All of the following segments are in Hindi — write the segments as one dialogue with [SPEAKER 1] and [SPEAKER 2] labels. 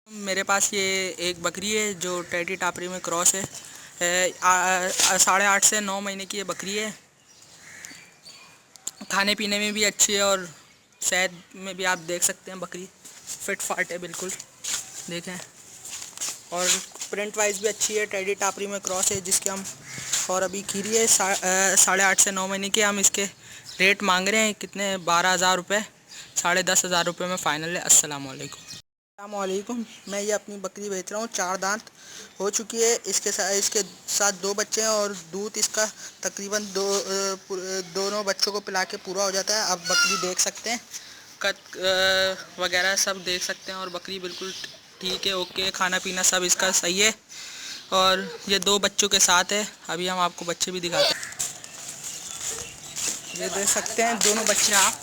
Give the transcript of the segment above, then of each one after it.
[SPEAKER 1] मेरे पास ये एक बकरी है जो टेडी टापरी में क्रॉस है। 8.5 से 9 महीने की ये बकरी है। खाने पीने में भी अच्छी है और सेहत में भी आप देख सकते हैं बकरी फिट फाट है बिल्कुल, देखें। और प्रिंट वाइज भी अच्छी है, टेडी टापरी में क्रॉस है जिसके हम, और अभी खीरी है 8.5 से 9 महीने के। हम इसके रेट मांग रहे हैं कितने, 12,000 रुपये, 10,500 रुपये में फ़ाइनल है। अस्सलाम वालेकुम। मैं ये अपनी बकरी बेच रहा हूँ। 4 दांत हो चुकी है। इसके साथ 2 बच्चे हैं और दूध इसका तकरीबन दोनों बच्चों को पिला के पूरा हो जाता है। आप बकरी देख सकते हैं, कद वगैरह सब देख सकते हैं और बकरी बिल्कुल ठीक है, ओके। खाना पीना सब इसका सही है और ये 2 बच्चों के साथ है। अभी हम आपको बच्चे भी दिखाते हैं। ये देख सकते हैं दोनों बच्चे। आप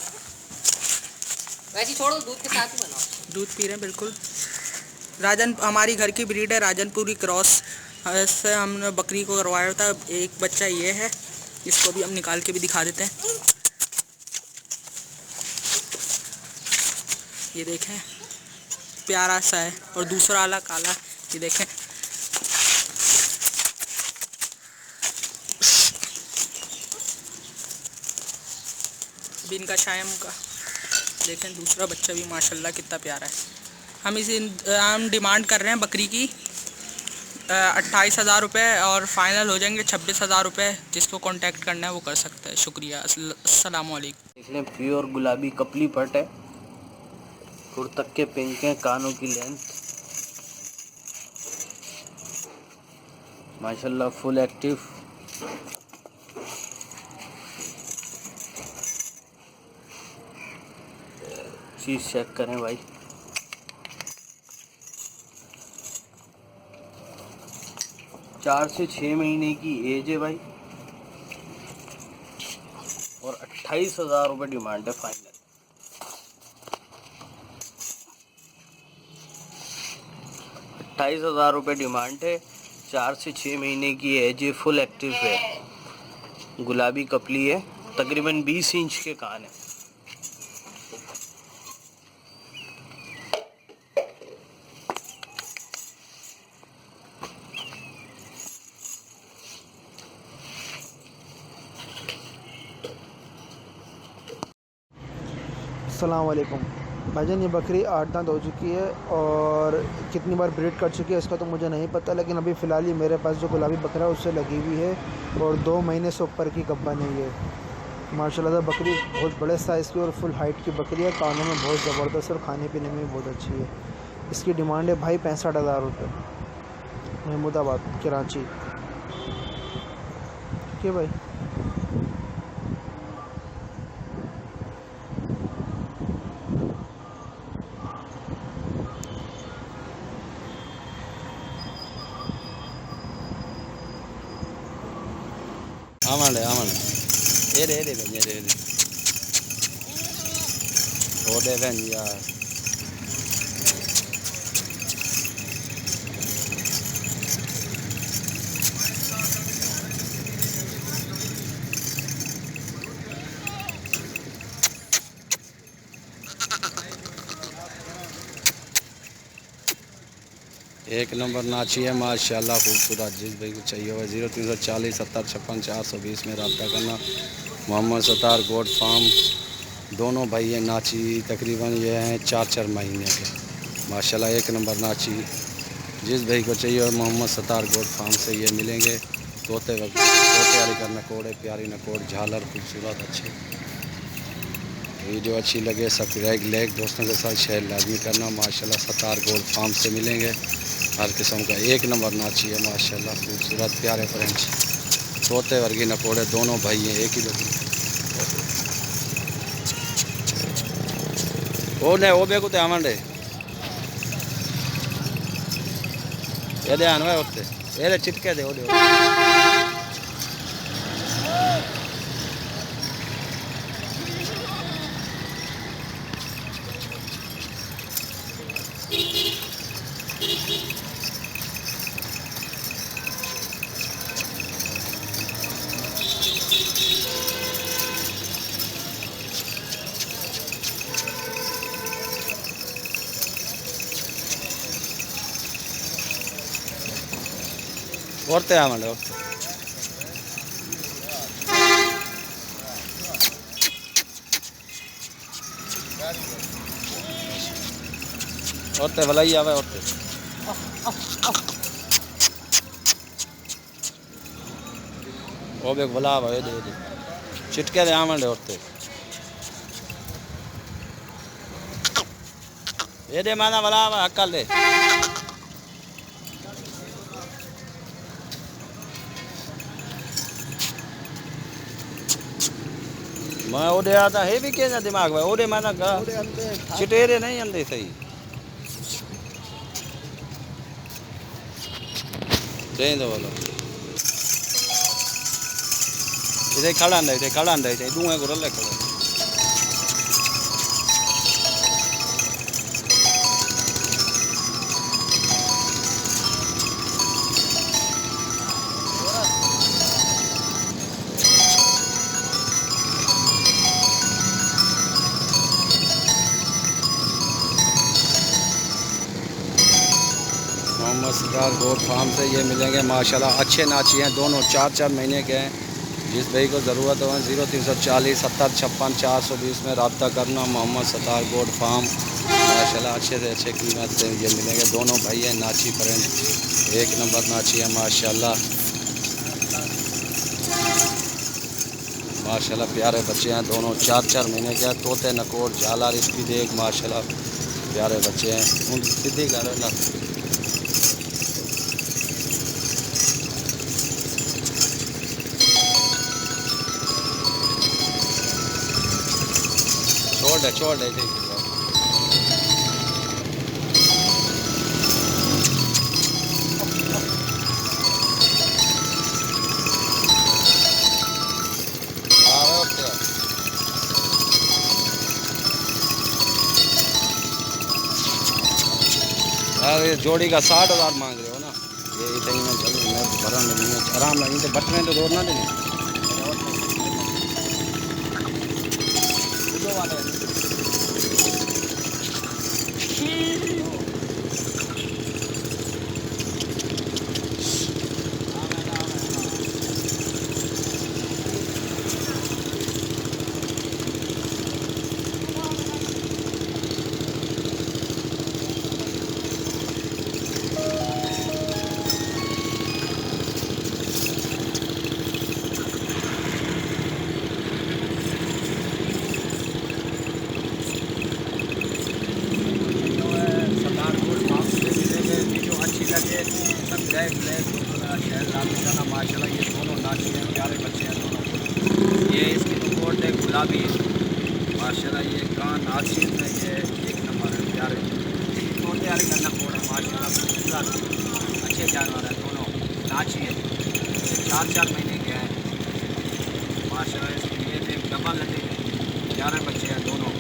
[SPEAKER 2] वैसे छोड़ो, दूध के साथ ही बनाओ।
[SPEAKER 1] दूध पी रहे हैं बिल्कुल। हमारी घर की ब्रीड है, राजनपुरी क्रॉस से हमने बकरी को करवाया था। एक बच्चा ये है, इसको भी हम निकाल के भी दिखा देते हैं। ये देखें, प्यारा सा है। और दूसरा वाला काला, ये देखें। दिन का शायम का देखें, दूसरा बच्चा भी माशाल्लाह कितना प्यारा है। हम डिमांड कर रहे हैं बकरी की 28,000 रुपये और फाइनल हो जाएंगे 26,000 रुपये। जिसको कांटेक्ट करना है वो कर सकता है। शुक्रिया। अस्सलाम वालेकुम।
[SPEAKER 3] देख लें, प्योर गुलाबी कपली पट है, कुर्तक के पिंक है, कानों की लेंथ माशाल्लाह फुल एक्टिव। चीज़ चेक करें भाई, चार से 6 महीने की एज है भाई और 28,000 रुपये डिमांड है फाइनल। 28,000 रुपये डिमांड है। 4 से 6 महीने की एज है, फुल एक्टिव है, गुलाबी कपली है, तकरीबन 20 इंच के कान है।
[SPEAKER 4] अस्सलाम वालेकुम भाईजान। ये बकरी 8 दांत हो चुकी है और कितनी बार ब्रीड कर चुकी है इसका तो मुझे नहीं पता, लेकिन अभी फ़िलहाल ही मेरे पास जो गुलाबी बकरा है उससे लगी हुई है और 2 महीने से ऊपर की गब्बन है ये। माशाल्लाह बकरी बहुत बड़े साइज़ की और फुल हाइट की बकरी है, कानों में बहुत ज़बरदस्त और खाने पीने में भी बहुत अच्छी है। इसकी डिमांड है भाई 65,000 रुपये, महमूदाबाद कराची। ठीक है भाई।
[SPEAKER 3] ആമാണ്ട് ഏത് ഓടെ വെഞ്ചാ 1 नंबर नाची है माशाल्लाह, खूबसूरत। जिस भाई को चाहिए हुआ 0340 70 56 420 में रब्ता करना। मोहम्मद सतार गोट फार्म, दोनों भाई हैं नाची, तकरीबन ये हैं 4 महीने के माशाल्लाह, 1 नंबर नाची। जिस भाई को चाहिए हो मोहम्मद सतार गोट फार्म से ये मिलेंगे। तोते वाली का नकोड़ है, प्यारी नकोड़, झालर खूबसूरत अच्छे। वीडियो अच्छी लगे सब्सक्राइब लाइक दोस्तों के साथ शेयर लाजमी करना। माशाल्लाह सतार गोल्ड फार्म से मिलेंगे हर किस्म का 1 नंबर नाची है माशाल्लाह, खूबसूरत प्यारे फ्रेंड्स, तोते वर्गी नकोड़े, दोनों भाई हैं एक ही बकरी। वो बेकू ते आमंडे ये ध्यान हुआ होते ये चिटके दे ओडे। औरते आमंड औरते औरते भलाई आवे औरते वो भी भला आवे दे चिटके दे आमंड औरते ये दे माना भला आवे अक्कल दे मैं ओडे आता है भी के दिमाग में ओडे माना चिटेरे नहीं अंदे सही दे दो बोलो इधर खड़ा इधर दूंगे को रले खड़ा मोहम्मद सदार गोट फार्म से ये मिलेंगे माशाल्लाह अच्छे नाची हैं दोनों 4-4 महीने के हैं जिस भाई को ज़रूरत हो 0340 70 56 420 में रब्ता करना मोहम्मद सदार गोट फार्म माशाल्लाह अच्छे से अच्छे कीमत से ये मिलेंगे दोनों भाई हैं नाची प्रिंट एक नंबर नाची है माशाल्लाह माशाल्लाह प्यारे बच्चे हैं दोनों 4-4 महीने के हैं तोते नकोर झालार इसकी देख माशाल्लाह प्यारे बच्चे हैं उन सीधी कर ना छोड़ दे अरे जोड़ी का 60,000 मांग रहे हो ना ये इतनी में चल भरा नहीं आराम नहीं तो बटने तो दौड़ना देने माशाल्लाह ये दोनों नाची हैं प्यारे बच्चे हैं दोनों ये इसकी रिपोर्ट है गुलाबी माशाल्लाह ये कान नाची में ये एक नंबर है प्यारे तोते वाले का नकोर है माशाल्लाह अच्छे जानवर हैं दोनों नाची है 4-4 महीने के हैं माशाल्लाह इसकी ये एक डबल लगे प्यारे बच्चे हैं दोनों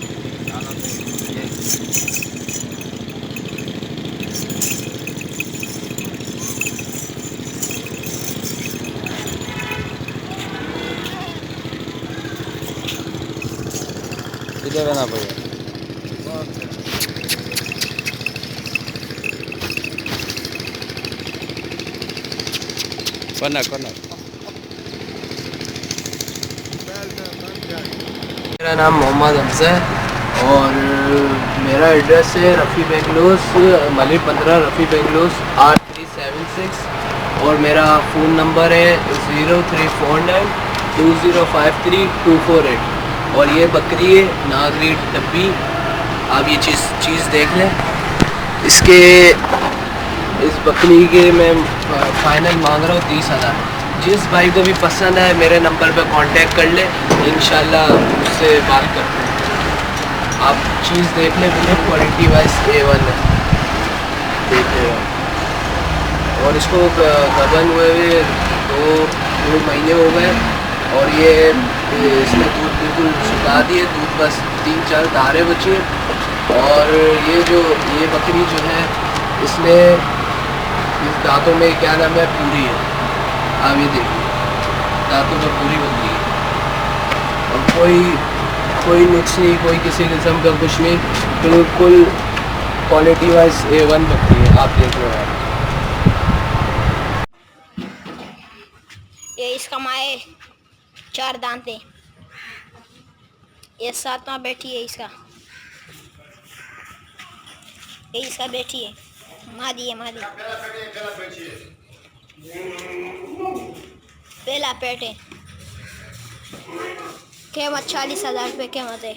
[SPEAKER 3] इधर बना पड़ेगा करना
[SPEAKER 5] मेरा नाम मोहम्मद हमजा है और मेरा एड्रेस है रफ़ी बेंगलोस मलिक 15 रफ़ी बेंगलोस 8376 और मेरा फ़ोन नंबर है 0349 2053248 और ये बकरी है नागरी डब्बी आप ये चीज़ देख लें इसके इस बकरी के मैं फ़ाइनल मांग रहा हूँ 30,000 जिस भाई को भी पसंद है मेरे नंबर पे कांटेक्ट कर ले इंशाल्लाह उससे बात करते हैं आप चीज़ देख लें बिल्कुल क्वालिटी वाइज A1 है देख लेगा और इसको गबन हुए दो महीने हो गए और ये इसने दूध बिल्कुल सुखा दिए दूध बस 3-4 धारे बची और ये बकरी जो है इसमें इस दांतों में क्या नाम है पूरी है आप ये देखिए दांतों में पूरी बन गई है और कोई नुक्स नहीं कोई किसी किस्म का कुछ नहीं बिल्कुल क्वालिटी वाइज A1 बकरी है आप देख लो यार
[SPEAKER 6] इसका माए 4 दांत है। ये 7वां बेटी है इसका। ये इसका बेटी है, मादी है, मादी। पहला पेट है। कीमत 40,000 रुपये कीमत है।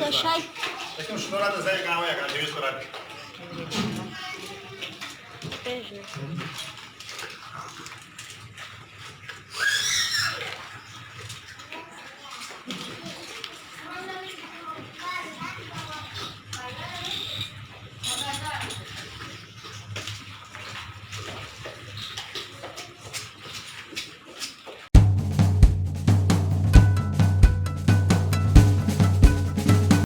[SPEAKER 6] तो शायद
[SPEAKER 7] Таким что рада за экран, я как-то вижу,